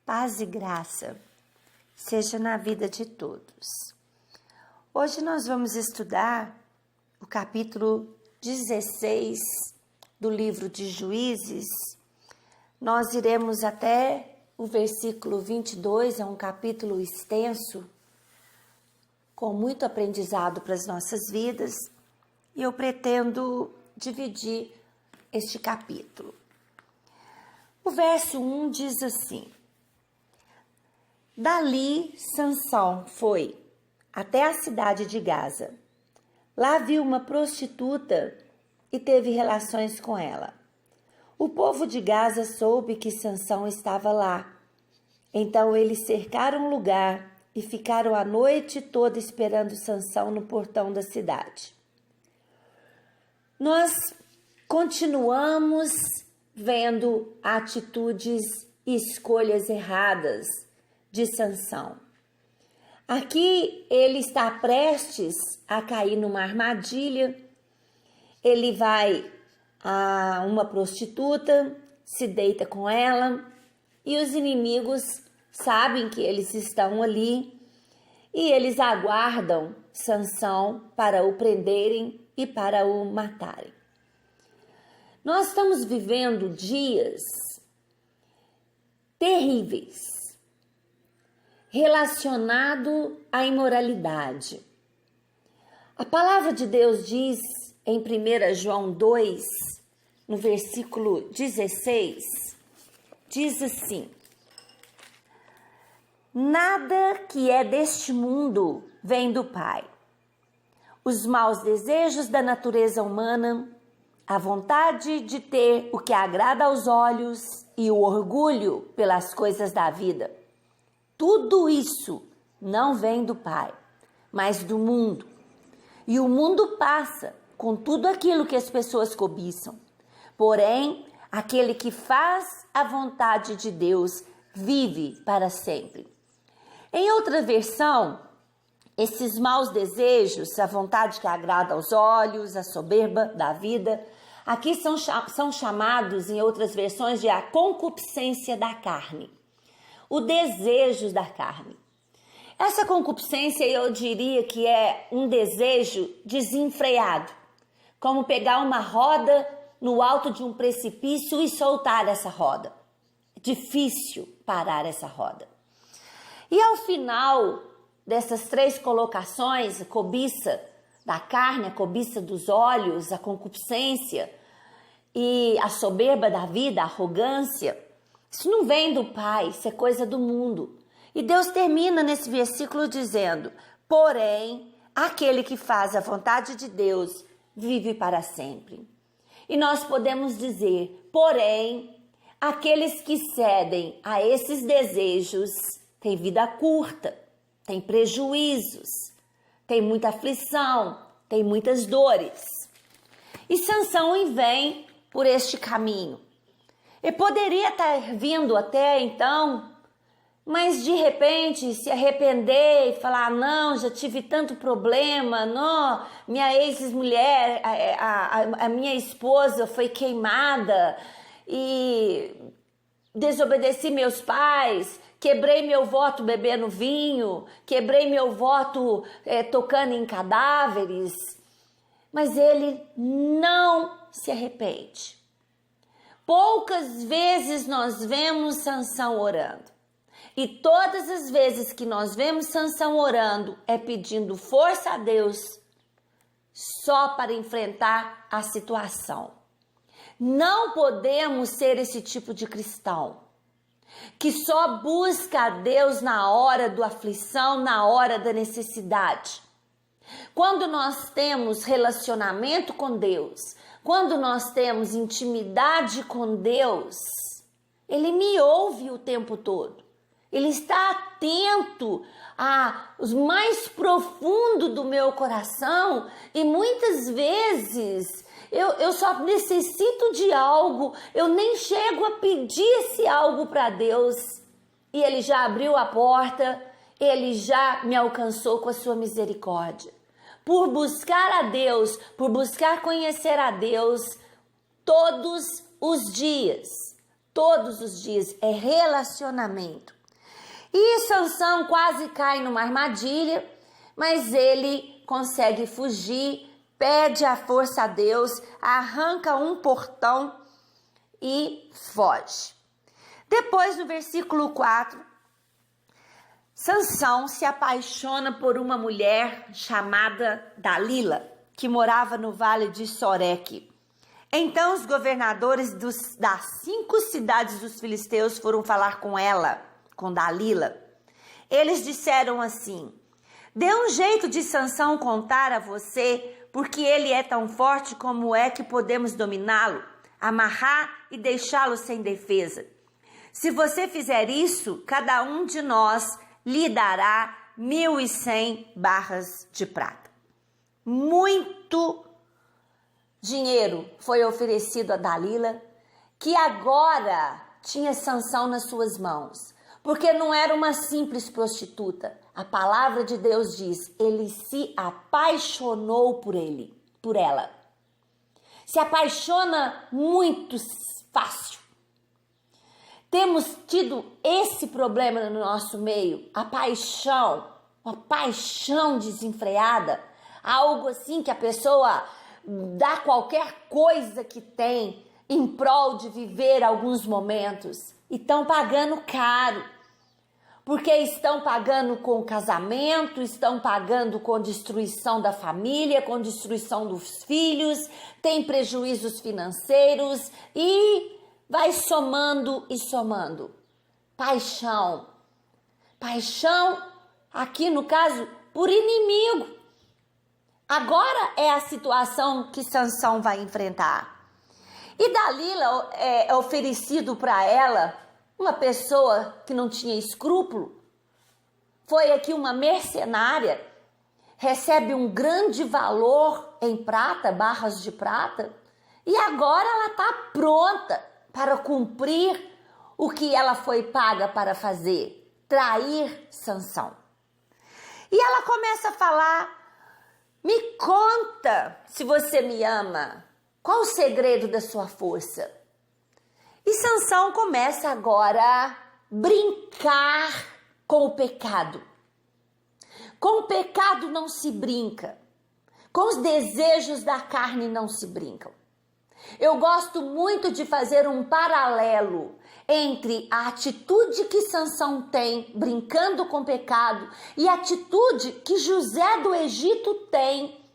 paz e graça seja na vida de todos. Hoje nós vamos estudar o capítulo 16 do livro de Juízes. Nós iremos até o versículo 22, é um capítulo extenso, com muito aprendizado para as nossas vidas, e eu pretendo dividir este capítulo. O verso 1 diz assim: Dali Sansão foi até a cidade de Gaza. Lá viu uma prostituta e teve relações com ela. O povo de Gaza soube que Sansão estava lá. Então eles cercaram o lugar e ficaram a noite toda esperando Sansão no portão da cidade. Nós continuamos vendo atitudes e escolhas erradas de Sansão. Aqui ele está prestes a cair numa armadilha. Ele vai a uma prostituta, se deita com ela e os inimigos sabem que eles estão ali e eles aguardam Sansão para o prenderem e para o matarem. Nós estamos vivendo dias terríveis relacionado à imoralidade. A palavra de Deus diz em 1 João 2, no versículo 16, diz assim: Nada que é deste mundo vem do Pai. Os maus desejos da natureza humana, a vontade de ter o que agrada aos olhos e o orgulho pelas coisas da vida, tudo isso não vem do Pai, mas do mundo. E o mundo passa com tudo aquilo que as pessoas cobiçam. Porém, aquele que faz a vontade de Deus vive para sempre. Em outra versão, esses maus desejos, a vontade que agrada aos olhos, a soberba da vida, aqui são chamados em outras versões de a concupiscência da carne. O desejo da carne. Essa concupiscência eu diria que é um desejo desenfreado, como pegar uma roda no alto de um precipício e soltar essa roda. É difícil parar essa roda. E ao final dessas três colocações, a cobiça da carne, a cobiça dos olhos, a concupiscência e a soberba da vida, a arrogância, isso não vem do Pai, isso é coisa do mundo. E Deus termina nesse versículo dizendo: porém, aquele que faz a vontade de Deus vive para sempre. E nós podemos dizer, porém, aqueles que cedem a esses desejos têm vida curta, têm prejuízos, têm muita aflição, têm muitas dores. E Sansão vem por este caminho. Ele poderia estar vindo até então, mas de repente se arrepender e falar: não, já tive tanto problema, não, minha ex-mulher, a minha esposa foi queimada e desobedeci meus pais, quebrei meu voto bebendo vinho, quebrei meu voto tocando em cadáveres, mas ele não se arrepende. Poucas vezes nós vemos Sansão orando. E todas as vezes que nós vemos Sansão orando é pedindo força a Deus só para enfrentar a situação. Não podemos ser esse tipo de cristão que só busca a Deus na hora da aflição, na hora da necessidade. Quando nós temos relacionamento com Deus, quando nós temos intimidade com Deus, Ele me ouve o tempo todo. Ele está atento aos mais profundo do meu coração e muitas vezes eu só necessito de algo, eu nem chego a pedir esse algo para Deus e Ele já abriu a porta, Ele já me alcançou com a sua misericórdia. Por buscar a Deus, por buscar conhecer a Deus todos os dias é relacionamento. E Sansão quase cai numa armadilha, mas ele consegue fugir, pede a força a Deus, arranca um portão e foge. Depois, no versículo 4, Sansão se apaixona por uma mulher chamada Dalila, que morava no vale de Soreque. Então os governadores das 5 cidades dos filisteus foram falar com ela, com Dalila. Eles disseram assim: dê um jeito de Sansão contar a você, porque ele é tão forte como é que podemos dominá-lo, amarrar e deixá-lo sem defesa. Se você fizer isso, cada um de nós lhe dará 1.100 barras de prata. Muito dinheiro foi oferecido a Dalila, que agora tinha Sansão nas suas mãos, porque não era uma simples prostituta. A palavra de Deus diz: ele se apaixonou por ela. Se apaixona muito fácil. Temos tido esse problema no nosso meio, a paixão, uma paixão desenfreada, algo assim que a pessoa dá qualquer coisa que tem em prol de viver alguns momentos e estão pagando caro, porque estão pagando com casamento, estão pagando com destruição da família, com destruição dos filhos, tem prejuízos financeiros e vai somando e somando. Paixão. Paixão, aqui no caso, por inimigo. Agora é a situação que Sansão vai enfrentar. E Dalila é oferecido para ela uma pessoa que não tinha escrúpulo. Foi aqui uma mercenária, recebe um grande valor em prata, barras de prata, e agora ela está pronta para cumprir o que ela foi paga para fazer, trair Sansão. E ela começa a falar: me conta se você me ama, qual o segredo da sua força? E Sansão começa agora a brincar com o pecado. Com o pecado não se brinca, com os desejos da carne não se brincam. Eu gosto muito de fazer um paralelo entre a atitude que Sansão tem brincando com o pecado e a atitude que José do Egito tem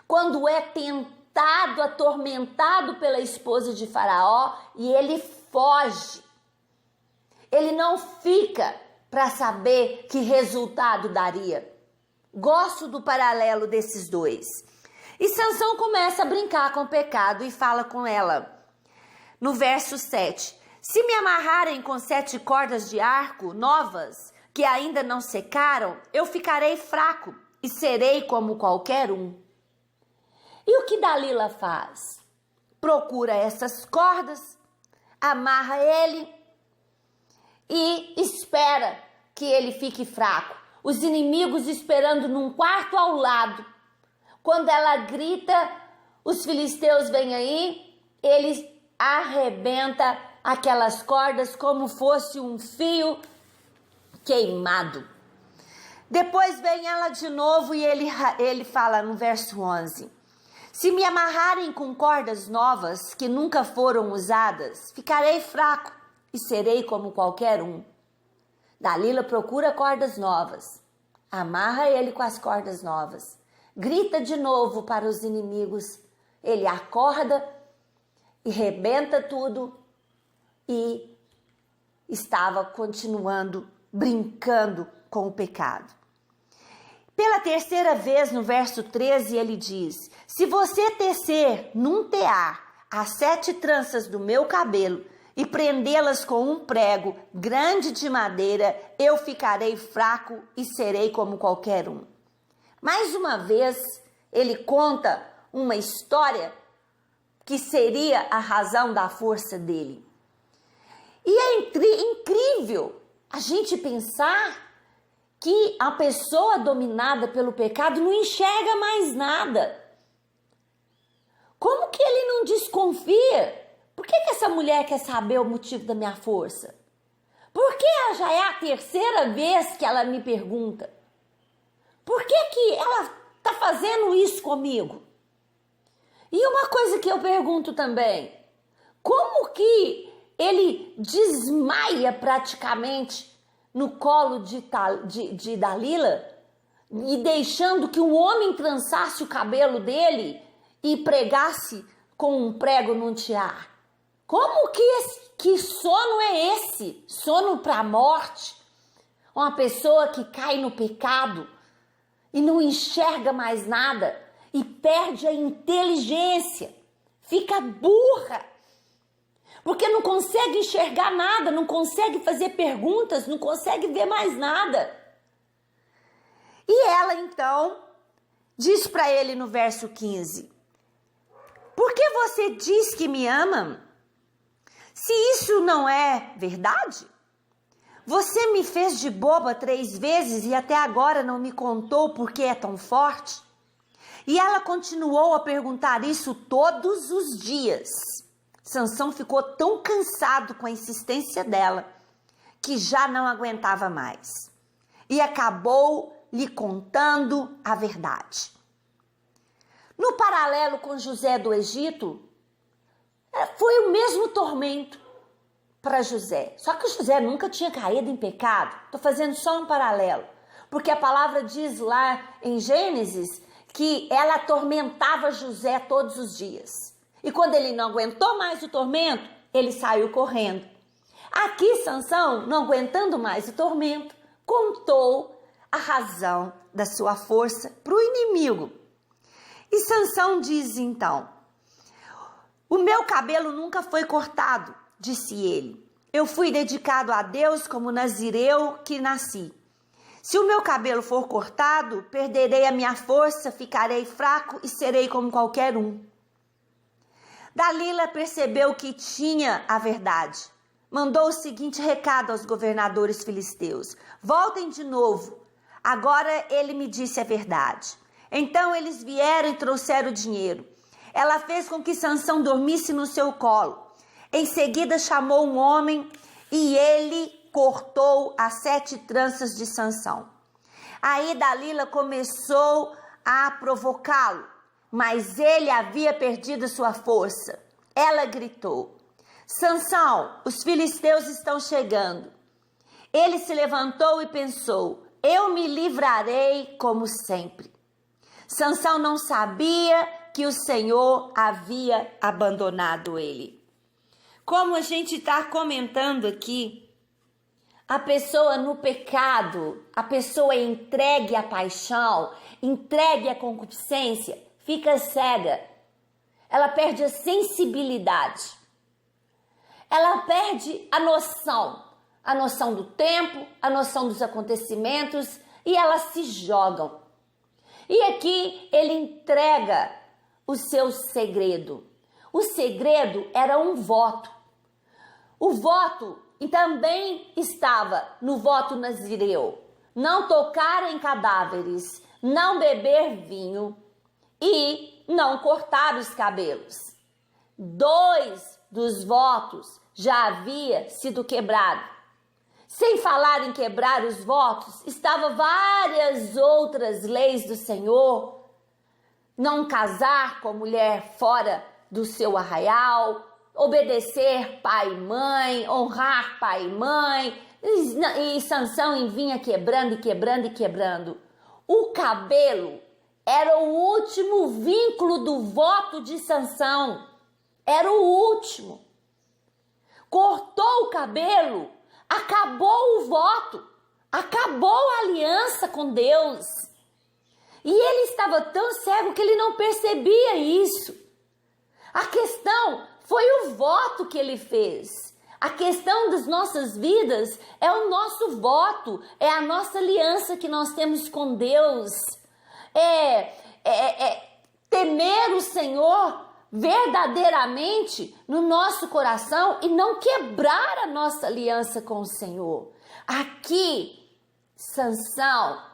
quando é tentado, atormentado pela esposa de Faraó e ele foge. Ele não fica para saber que resultado daria. Gosto do paralelo desses dois. E Sansão começa a brincar com o pecado e fala com ela. No verso 7. Se me amarrarem com 7 cordas de arco novas, que ainda não secaram, eu ficarei fraco e serei como qualquer um. E o que Dalila faz? Procura essas cordas, amarra ele e espera que ele fique fraco. Os inimigos esperando num quarto ao lado. Quando ela grita, os filisteus vêm aí, eles arrebenta aquelas cordas como fosse um fio queimado. Depois vem ela de novo e ele fala no verso 11. Se me amarrarem com cordas novas que nunca foram usadas, ficarei fraco e serei como qualquer um. Dalila procura cordas novas, amarra ele com as cordas novas. Grita de novo para os inimigos, ele acorda e rebenta tudo e estava continuando brincando com o pecado. Pela terceira vez, no verso 13, ele diz: se você tecer num tear as 7 tranças do meu cabelo e prendê-las com um prego grande de madeira, eu ficarei fraco e serei como qualquer um. Mais uma vez, ele conta uma história que seria a razão da força dele. E é incrível a gente pensar que a pessoa dominada pelo pecado não enxerga mais nada. Como que ele não desconfia? Por que essa mulher quer saber o motivo da minha força? Por Porque já é a terceira vez que ela me pergunta. Por que ela está fazendo isso comigo? E uma coisa que eu pergunto também, como que ele desmaia praticamente no colo de Dalila e deixando que um homem trançasse o cabelo dele e pregasse com um prego num tiar? Como que sono é esse? Sono para a morte? Uma pessoa que cai no pecado e não enxerga mais nada e perde a inteligência, fica burra, porque não consegue enxergar nada, não consegue fazer perguntas, não consegue ver mais nada. E ela então diz para ele no verso 15: por que você diz que me ama? Se isso não é verdade? Você me fez de boba 3 vezes e até agora não me contou por que é tão forte? E ela continuou a perguntar isso todos os dias. Sansão ficou tão cansado com a insistência dela que já não aguentava mais e acabou lhe contando a verdade. No paralelo com José do Egito, foi o mesmo tormento para José. Só que José nunca tinha caído em pecado. Estou fazendo só um paralelo, porque a palavra diz lá em Gênesis que ela atormentava José todos os dias. E quando ele não aguentou mais o tormento, ele saiu correndo. Aqui Sansão, não aguentando mais o tormento, contou a razão da sua força para o inimigo. E Sansão diz então: o meu cabelo nunca foi cortado, disse ele. Eu fui dedicado a Deus como nazireu que nasci. Se o meu cabelo for cortado, perderei a minha força, ficarei fraco e serei como qualquer um. Dalila percebeu que tinha a verdade. Mandou o seguinte recado aos governadores filisteus: voltem de novo. Agora ele me disse a verdade. Então eles vieram e trouxeram o dinheiro. Ela fez com que Sansão dormisse no seu colo. Em seguida chamou um homem e ele cortou as 7 tranças de Sansão. Aí Dalila começou a provocá-lo, mas ele havia perdido sua força. Ela gritou: Sansão, os filisteus estão chegando. Ele se levantou e pensou: eu me livrarei como sempre. Sansão não sabia que o Senhor havia abandonado ele. Como a gente está comentando aqui, a pessoa no pecado, a pessoa entregue à paixão, entregue à concupiscência, fica cega. Ela perde a sensibilidade. Ela perde a noção do tempo, a noção dos acontecimentos, e elas se jogam. E aqui ele entrega o seu segredo. O segredo era um voto. O voto também estava no voto nazireu: não tocar em cadáveres, não beber vinho e não cortar os cabelos. 2 dos votos já havia sido quebrado. Sem falar em quebrar os votos, estavam várias outras leis do Senhor: não casar com mulher fora do seu arraial, obedecer pai e mãe, honrar pai e mãe, e Sansão vinha quebrando e quebrando e quebrando. O cabelo era o último vínculo do voto de Sansão, era o último. Cortou o cabelo, acabou o voto, acabou a aliança com Deus. E ele estava tão cego que ele não percebia isso. A questão foi o voto que ele fez. A questão das nossas vidas é o nosso voto, é a nossa aliança que nós temos com Deus. Temer o Senhor verdadeiramente no nosso coração e não quebrar a nossa aliança com o Senhor. Aqui, Sansão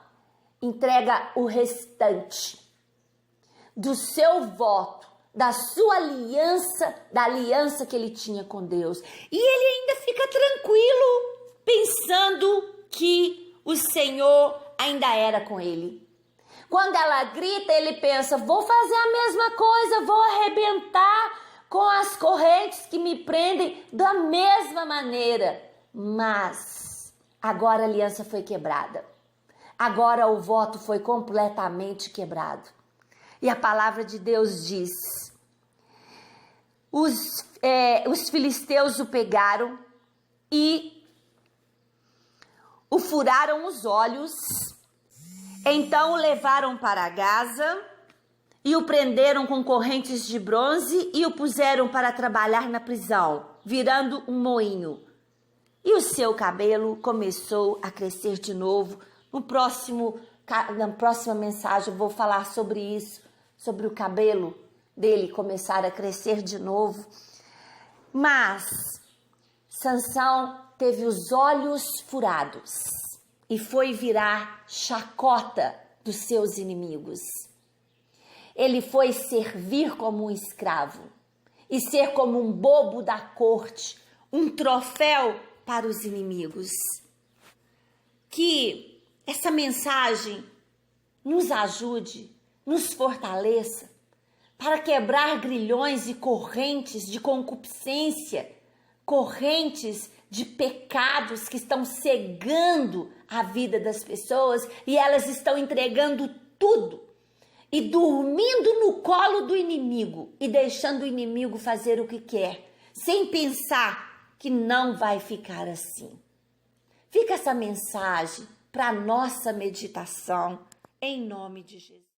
entrega o restante do seu voto, da sua aliança, da aliança que ele tinha com Deus. E ele ainda fica tranquilo, pensando que o Senhor ainda era com ele. Quando ela grita, ele pensa, vou fazer a mesma coisa, vou arrebentar com as correntes que me prendem da mesma maneira. Mas agora a aliança foi quebrada. Agora o voto foi completamente quebrado. E a palavra de Deus diz, os filisteus o pegaram e o furaram os olhos, então o levaram para Gaza e o prenderam com correntes de bronze e o puseram para trabalhar na prisão, virando um moinho. E o seu cabelo começou a crescer de novo. Na próxima mensagem eu vou falar sobre isso, sobre o cabelo dele começar a crescer de novo. Mas Sansão teve os olhos furados e foi virar chacota dos seus inimigos. Ele foi servir como um escravo e ser como um bobo da corte, um troféu para os inimigos. Que essa mensagem nos ajude, nos fortaleça para quebrar grilhões e correntes de concupiscência, correntes de pecados que estão cegando a vida das pessoas e elas estão entregando tudo e dormindo no colo do inimigo e deixando o inimigo fazer o que quer, sem pensar que não vai ficar assim. Fica essa mensagem para nossa meditação, em nome de Jesus.